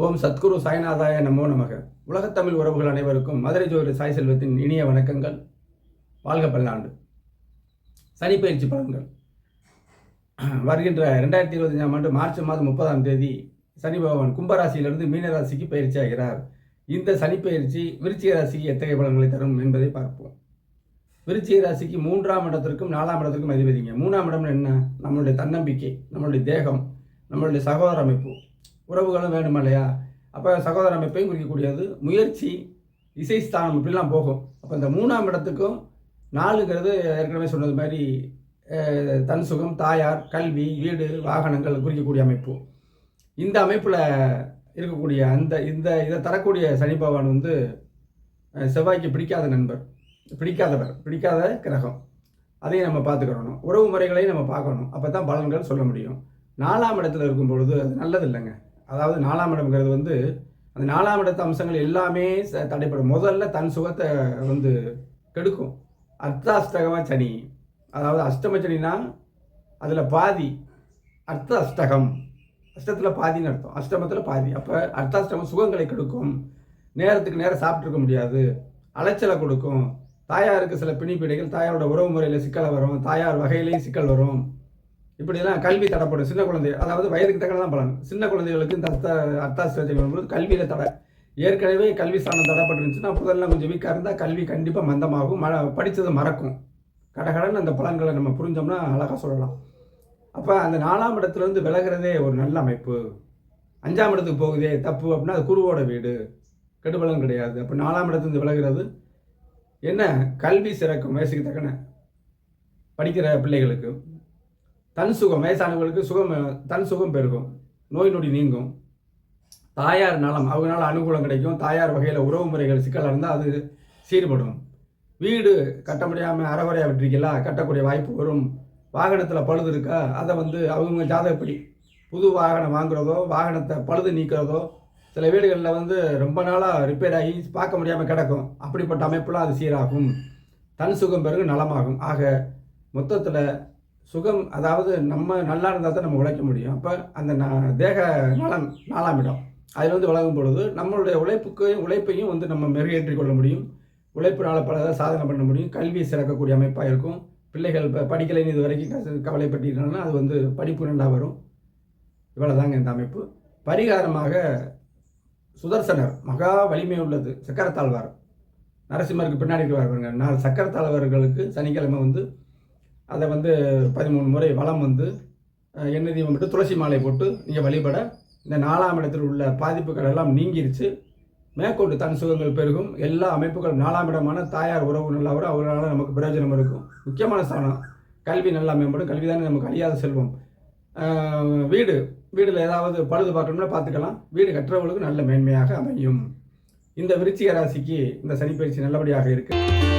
ஓம் சத்குரு சாய்நாதாய நமோ நமக. உலகத்தமிழ் உறவுகள் அனைவருக்கும் மதுரை ஜோதிடர் சாய் செல்வத்தின் இனிய வணக்கங்கள். வாழ்க பல்லாண்டு. சனிப்பெயர்ச்சி பலன்கள் வருகின்ற 2025ஆம் ஆண்டு மார்ச் மாதம் 30ஆம் தேதி சனி பகவான் கும்பராசியிலிருந்து மீனராசிக்கு பயிற்சி ஆகிறார். இந்த சனிப்பெயர்ச்சி விருச்சிக ராசிக்கு எத்தகைய பலன்களை தரும் என்பதை பார்ப்போம். விருச்சிக ராசிக்கு 3ஆம் இடத்திற்கும் 4ஆம் இடத்திற்கும் அதிபதிங்க. 3ஆம் இடம் என்ன? நம்மளுடைய தன்னம்பிக்கை, நம்மளுடைய தேகம், நம்மளுடைய சகோதர அமைப்பு, உறவுகளும் வேணுமா இல்லையா? அப்போ சகோதர அமைப்பையும் குறிக்கக்கூடியது. முயற்சி, இசை ஸ்தானம் இப்படிலாம் போகும். அப்போ இந்த 3ஆம் இடத்துக்கும் 4ங்கிறது ஏற்கனவே சொன்னது மாதிரி தன் சுகம், தாயார், கல்வி, வீடு, வாகனங்கள் குறிக்கக்கூடிய அமைப்பு. இந்த அமைப்பில் இருக்கக்கூடிய இதை தரக்கூடிய சனி பகவான் செவ்வாய்க்கு பிடிக்காத கிரகம். அதையும் நம்ம பார்த்துக்கிறணும். உறவு முறைகளையும் நம்ம பார்க்கணும். அப்போ தான் பலன்கள் சொல்ல முடியும். 4ஆம் இடத்துல இருக்கும் பொழுது அது நல்லது இல்லைங்க. அதாவது 4ஆம் இடம்ங்கிறது அந்த 4ஆம் இடத்து அம்சங்கள் எல்லாமே தடைப்படும். முதல்ல தன் சுகத்தை கெடுக்கும். அர்த்தாஷ்டகமாக சனி, அதாவது அஷ்டம சனினா அதில் பாதி அஷ்டகம், அஷ்டத்தில் பாதின்னு அர்த்தம், அஷ்டமத்தில் பாதி. அப்போ அர்த்தாஷ்டமம் சுகங்களை கெடுக்கும். நேரத்துக்கு நேரம் சாப்பிட்ருக்க முடியாது, அலைச்சலை கொடுக்கும். தாயாருக்கு சில பிணிப்பிடைகள், தாயாரோட உறவு முறையில் சிக்கலை வரும், தாயார் வகையிலையும் சிக்கல் வரும். இப்படிலாம் கல்வி தடைப்படும். சின்ன குழந்தை, அதாவது வயதுக்கு தக்கன தான் பலன். சின்ன குழந்தைகளுக்கு இந்த அர்த்தாஷ்டத்தை வரும்போது கல்வியில் தடை. ஏற்கனவே கல்வி ஸ்தானம் தடைப்பட்டுருந்துச்சுன்னா புதெல்லாம் கொஞ்சம் வீக்காக இருந்தால் கல்வி கண்டிப்பாக மந்தமாகும். படித்ததை மறக்கும். கடகடன்னு அந்த பலன்களை நம்ம புரிஞ்சோம்னா அழகாக சொல்லலாம். அப்போ அந்த 4ஆம் இடத்துலேருந்து விலகிறதே ஒரு நல்ல அமைப்பு. 5ஆம் இடத்துக்கு போகுதே தப்பு அப்படின்னா அது குருவோட வீடு, கெடுபலன் கிடையாது. அப்போ 4ஆம் இடத்துலேருந்து விலகிறது என்ன? கல்வி சிறக்கும். வயசுக்கு தக்கன படிக்கிற பிள்ளைகளுக்கு தன் சுகம், வயசானவர்களுக்கு தன் சுகம் பெருகும், நோய் நொடி நீங்கும், தாயார் நலம், அவங்களால அனுகூலம் கிடைக்கும். தாயார் வகையில் உறவு முறைகள் சிக்கலாக இருந்தால் அது சீர்படும். வீடு கட்ட முடியாமல் அறகுறையாக விட்டுருக்கீங்களா, கட்டக்கூடிய வாய்ப்பு வரும். வாகனத்தில் பழுது இருக்கா, அதை அவங்க ஜாதகப்படி புது வாகனம் வாங்குறதோ, வாகனத்தை பழுது நீக்கிறதோ, சில வீடுகளில் ரொம்ப நாளாக ரிப்பேர் ஆகி பார்க்க முடியாமல் கிடக்கும். அப்படிப்பட்ட அமைப்புலாம் அது சீராகும். தன் சுகம் பிறகு நலமாகும். ஆக மொத்தத்தில் சுகம், அதாவது நம்ம நல்லா இருந்தால் தான் நம்ம உழைக்க முடியும். அப்போ அந்த தேக நலன் 4ஆம் இடம் அதில் விலகும் பொழுது நம்மளுடைய உழைப்பையும் நம்ம மெருகேற்றிக் கொள்ள முடியும். உழைப்பினால் பல சாதனை பண்ண முடியும். கல்வி சிறக்கக்கூடிய அமைப்பாக இருக்கும். பிள்ளைகள் படிக்கலைன்னு இது வரைக்கும் கவலைப்பட்டிருந்தாங்கன்னா அது படிப்பு நல்லா வரும். இவ்வளோதாங்க இந்த அமைப்பு. பரிகாரமாக சுதர்சனர் மகா வலிமை உள்ளது சக்கரத்தாழ்வார், நரசிம்மருக்கு பின்னாடி வருவாங்க. சக்கரத்தாழ்வார்களுக்கு சனிக்கிழமை அதை 13 முறை வளம் எண்ணெய் தீபம் விட்டு துளசி மாலை போட்டு நீங்கள் வழிபட இந்த 4ஆம் இடத்தில் உள்ள பாதிப்புகள் எல்லாம் நீங்கிருச்சு. மேற்கொண்டு தன் சுகங்கள் பெருகும். எல்லா அமைப்புகள் 4ஆம் இடமான தாயார் உறவு நல்லா வரும். அவர்களால் நமக்கு பிரயோஜனம் இருக்கும். முக்கியமான ஸ்தானம். கல்வி நல்லா மேம்படும். கல்வி தானே நமக்கு அழியாத செல்வம். வீடில் ஏதாவது பழுது பார்க்கணும்னா பார்த்துக்கலாம். வீடு கட்டுறவர்களுக்கு நல்ல மேன்மையாக அமையும். இந்த விருச்சிக ராசிக்கு இந்த சனிப்பெயர்ச்சி நல்லபடியாக இருக்குது.